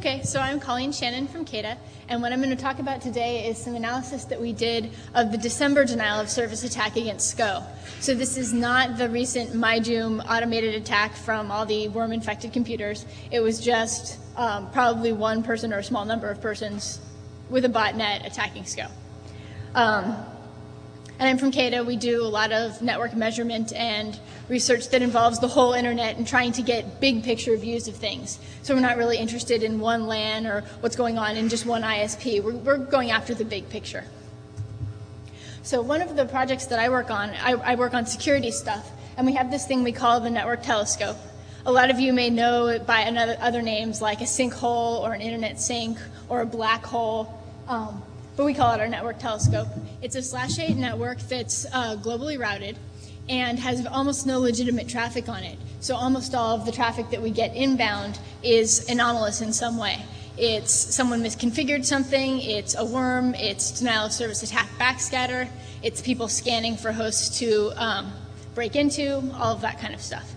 Okay, so I'm Colleen Shannon from CAIDA, and what I'm going to talk about today is some analysis that we did of the December denial of service attack against SCO. So this is not the recent MyJoom automated attack from all the worm-infected computers. It was just probably one person or a small number of persons with a botnet attacking SCO. And I'm from CAIDA. We do a lot of network measurement and research that involves the whole internet and trying to get big picture views of things. So we're not really interested in one LAN or what's going on in just one ISP. We're going after the big picture. So one of the projects that I work on, I work on security stuff, and we have this thing we call the network telescope. A lot of you may know it by other names like a sinkhole or an internet sink or a black hole. But we call it our network telescope. It's a /8 network that's globally routed and has almost no legitimate traffic on it. So almost all of the traffic that we get inbound is anomalous in some way. It's someone misconfigured something, it's a worm, it's denial of service attack backscatter, it's people scanning for hosts to break into, all of that kind of stuff.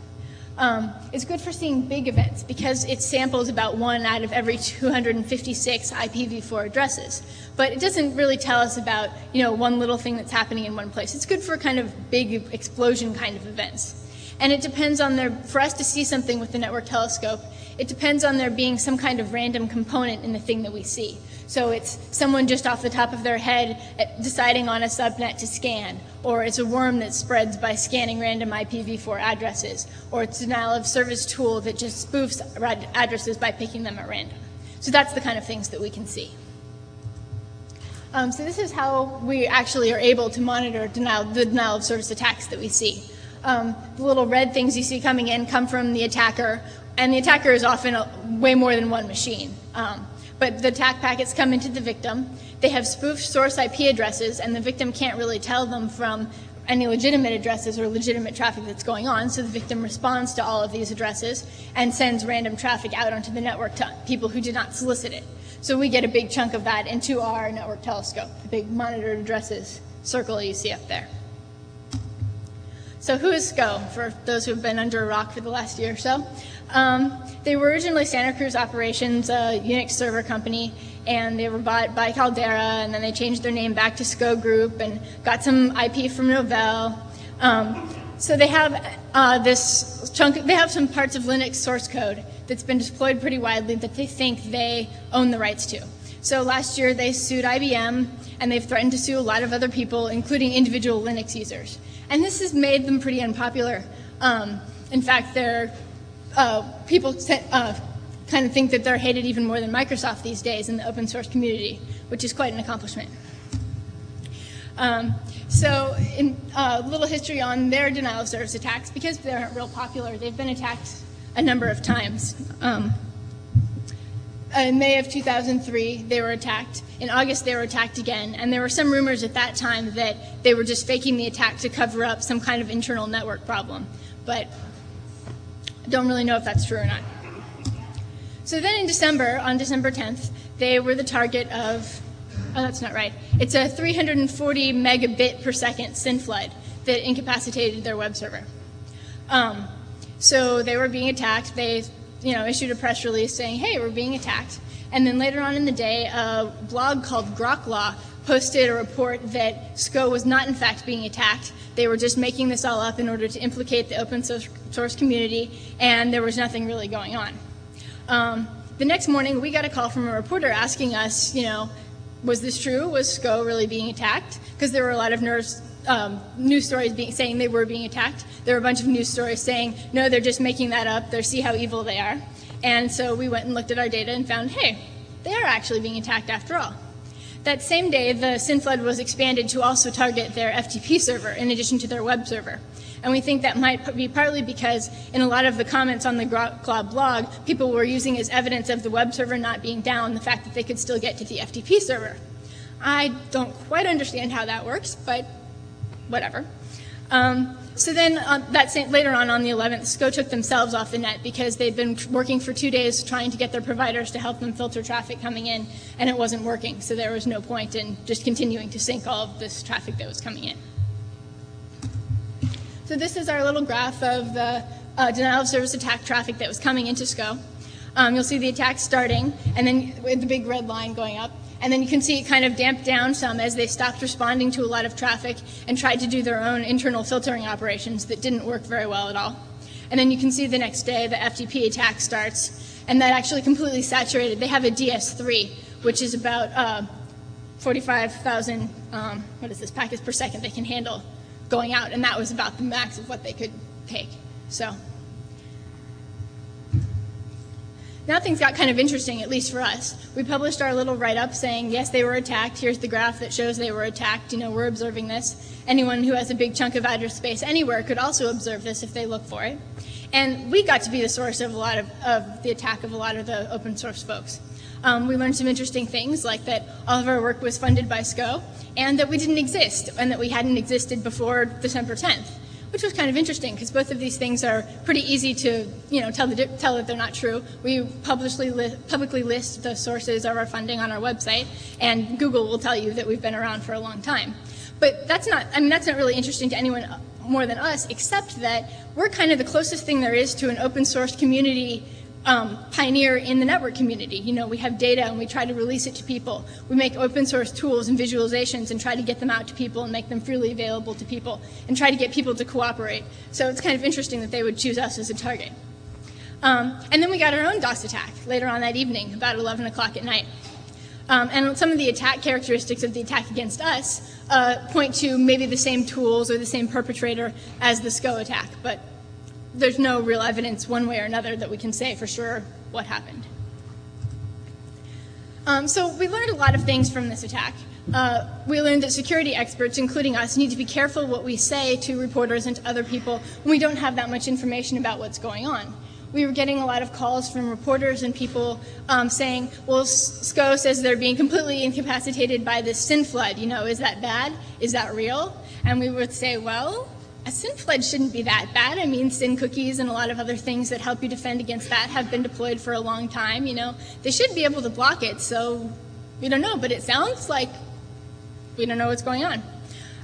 It's good for seeing big events because it samples about 1 out of every 256 IPv4 addresses. But it doesn't really tell us about, one little thing that's happening in one place. It's good for kind of big explosion kind of events. And it depends on for us to see something with the network telescope, it depends on there being some kind of random component in the thing that we see. So it's someone just off the top of their head deciding on a subnet to scan, or it's a worm that spreads by scanning random IPv4 addresses, or it's a denial of service tool that just spoofs addresses by picking them at random. So that's the kind of things that we can see. So this is how we actually are able to monitor the denial of service attacks that we see. The little red things you see coming in come from the attacker, and the attacker is often way more than one machine. But the attack packets come into the victim. They have spoofed source IP addresses, and the victim can't really tell them from any legitimate addresses or legitimate traffic that's going on, so the victim responds to all of these addresses and sends random traffic out onto the network to people who did not solicit it. So we get a big chunk of that into our network telescope, the big monitored addresses circle you see up there. So who is SCO, for those who have been under a rock for the last year or so? They were originally Santa Cruz Operations, a Unix server company, and they were bought by Caldera, and then they changed their name back to SCO Group and got some IP from Novell. So they have they have some parts of Linux source code that's been deployed pretty widely that they think they own the rights to. So last year they sued IBM, and they've threatened to sue a lot of other people, including individual Linux users. And this has made them pretty unpopular. In fact, people kind of think that they're hated even more than Microsoft these days in the open source community, which is quite an accomplishment. So a little history on their denial of service attacks. Because they aren't real popular, they've been attacked a number of times. In May of 2003, they were attacked. In August, they were attacked again. And there were some rumors at that time that they were just faking the attack to cover up some kind of internal network problem. But I don't really know if that's true or not. So then in December, on December 10th, they were the target of, oh, that's not right. It's a 340 megabit per second SYN flood that incapacitated their web server. So they were being attacked. They issued a press release saying, hey, we're being attacked. And then later on in the day, a blog called Grok posted a report that SCO was not in fact being attacked. They were just making this all up in order to implicate the open source community, and there was nothing really going on. The next morning, we got a call from a reporter asking us, was this true? Was SCO really being attacked? Because there were a lot of news stories saying they were being attacked. There were a bunch of news stories saying, no, they're just making that up. They see how evil they are. And so we went and looked at our data and found, hey, they are actually being attacked after all. That same day, the SYN flood was expanded to also target their FTP server in addition to their web server. And we think that might be partly because in a lot of the comments on the Grok blog, people were using as evidence of the web server not being down the fact that they could still get to the FTP server. I don't quite understand how that works, but whatever. So then later on the 11th, SCO took themselves off the net because they'd been working for 2 days trying to get their providers to help them filter traffic coming in, and it wasn't working. So there was no point in just continuing to sync all of this traffic that was coming in. So this is our little graph of the denial of service attack traffic that was coming into SCO. You'll see the attack starting, and then with the big red line going up. And then you can see it kind of damped down some as they stopped responding to a lot of traffic and tried to do their own internal filtering operations that didn't work very well at all. And then you can see the next day the FTP attack starts, and that actually completely saturated. They have a DS3, which is about 45,000 packets per second they can handle going out, and that was about the max of what they could take. So now things got kind of interesting, at least for us. We published our little write-up saying, yes, they were attacked. Here's the graph that shows they were attacked. You know, we're observing this. Anyone who has a big chunk of address space anywhere could also observe this if they look for it. And we got to be the source of a lot of the attack of a lot of the open source folks. We learned some interesting things, like that all of our work was funded by SCO, and that we didn't exist, and that we hadn't existed before December 10th. Which was kind of interesting, because both of these things are pretty easy to, you know, tell that they're not true. We publicly list the sources of our funding on our website, and Google will tell you that we've been around for a long time. But that's not really interesting to anyone more than us, except that we're kind of the closest thing there is to an open source community pioneer in the network community. You know, we have data and we try to release it to people. We make open source tools and visualizations and try to get them out to people and make them freely available to people and try to get people to cooperate. So it's kind of interesting that they would choose us as a target. And then we got our own DOS attack later on that evening, about 11 o'clock at night. And some of the attack characteristics of the attack against us point to maybe the same tools or the same perpetrator as the SCO attack, but there's no real evidence one way or another that we can say for sure what happened. So we learned a lot of things from this attack. We learned that security experts, including us, need to be careful what we say to reporters and to other people when we don't have that much information about what's going on. We were getting a lot of calls from reporters and people saying, well, SCO says they're being completely incapacitated by this SYN flood. You know, is that bad? Is that real? And we would say, well, a SYN flood shouldn't be that bad. I mean, SYN cookies and a lot of other things that help you defend against that have been deployed for a long time. You know, they should be able to block it, so we don't know. But it sounds like we don't know what's going on.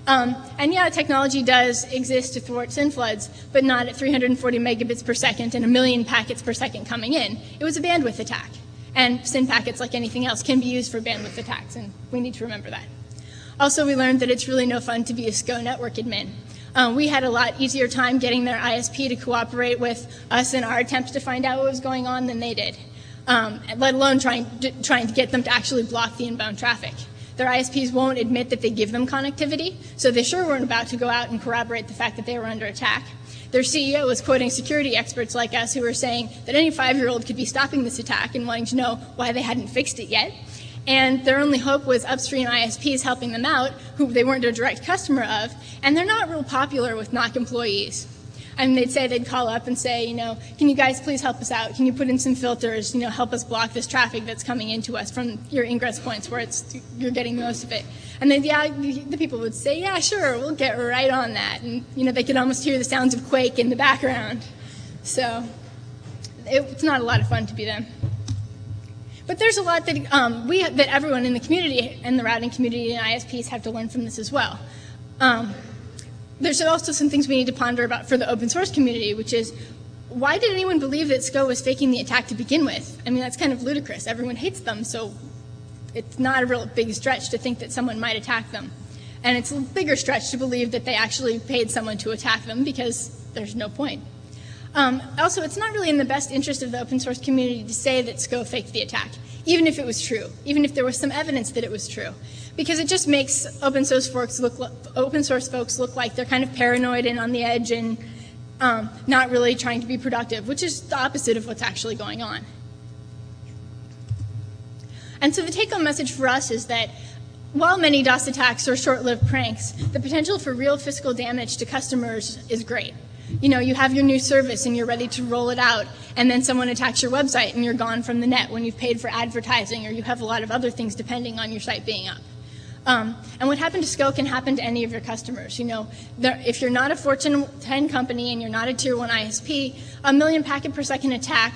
And yeah, technology does exist to thwart SYN floods, but not at 340 megabits per second and 1 million packets per second coming in. It was a bandwidth attack. And SYN packets, like anything else, can be used for bandwidth attacks, and we need to remember that. Also, we learned that it's really no fun to be a SCO network admin. We had a lot easier time getting their ISP to cooperate with us in our attempts to find out what was going on than they did, let alone trying to get them to actually block the inbound traffic. Their ISPs won't admit that they give them connectivity, so they sure weren't about to go out and corroborate the fact that they were under attack. Their CEO was quoting security experts like us who were saying that any 5-year-old could be stopping this attack and wanting to know why they hadn't fixed it yet. And their only hope was upstream ISPs helping them out, who they weren't a direct customer of, and they're not real popular with NOC employees. I mean, they'd call up and say, you know, can you guys please help us out? Can you put in some filters, you know, help us block this traffic that's coming into us from your ingress points where you're getting most of it. And then the people would say, yeah, sure, we'll get right on that. And, you know, they could almost hear the sounds of Quake in the background. So it's not a lot of fun to be them. But there's a lot that that everyone in the community and the routing community and ISPs have to learn from this as well. There's also some things we need to ponder about for the open source community, which is, why did anyone believe that SCO was faking the attack to begin with? I mean, that's kind of ludicrous. Everyone hates them, so it's not a real big stretch to think that someone might attack them. And it's a bigger stretch to believe that they actually paid someone to attack them, because there's no point. Also, it's not really in the best interest of the open source community to say that SCO faked the attack, even if it was true, even if there was some evidence that it was true, because it just makes open source folks look like they're kind of paranoid and on the edge and not really trying to be productive, which is the opposite of what's actually going on. And so the take-home message for us is that while many DOS attacks are short-lived pranks, the potential for real physical damage to customers is great. You know, you have your new service and you're ready to roll it out, and then someone attacks your website and you're gone from the net when you've paid for advertising, or you have a lot of other things depending on your site being up. And what happened to SCO can happen to any of your customers. You know, if you're not a Fortune 10 company and you're not a Tier 1 ISP, a 1 million packet per second attack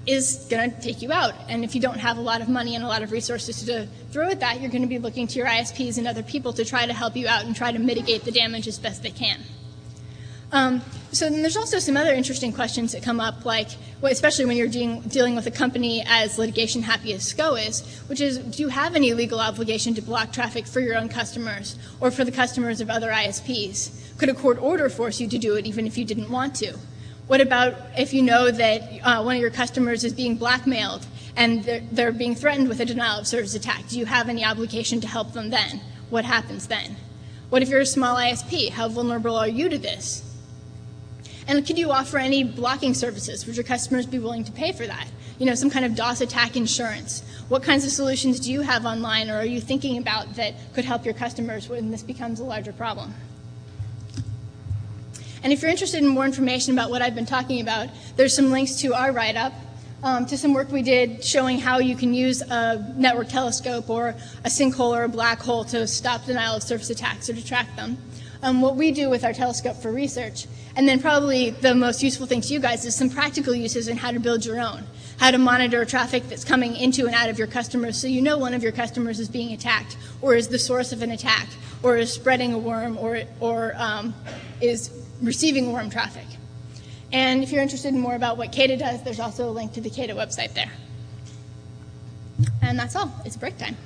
is going to take you out. And if you don't have a lot of money and a lot of resources to throw at that, you're going to be looking to your ISPs and other people to try to help you out and try to mitigate the damage as best they can. So then there's also some other interesting questions that come up, like, well, especially when you're dealing with a company as litigation happy as SCO is, which is, do you have any legal obligation to block traffic for your own customers or for the customers of other ISPs? Could a court order force you to do it even if you didn't want to? What about if you know that one of your customers is being blackmailed and they're being threatened with a denial of service attack? Do you have any obligation to help them then? What happens then? What if you're a small ISP? How vulnerable are you to this? And could you offer any blocking services? Would your customers be willing to pay for that? You know, some kind of DOS attack insurance. What kinds of solutions do you have online or are you thinking about that could help your customers when this becomes a larger problem? And if you're interested in more information about what I've been talking about, there's some links to our write-up, to some work we did showing how you can use a network telescope or a sinkhole or a black hole to stop denial of service attacks or to track them. What we do with our telescope for research. And then probably the most useful thing to you guys is some practical uses in how to build your own, how to monitor traffic that's coming into and out of your customers so you know one of your customers is being attacked or is the source of an attack or is spreading a worm or is receiving worm traffic. And if you're interested in more about what CAIDA does, there's also a link to the CAIDA website there. And that's all. It's break time.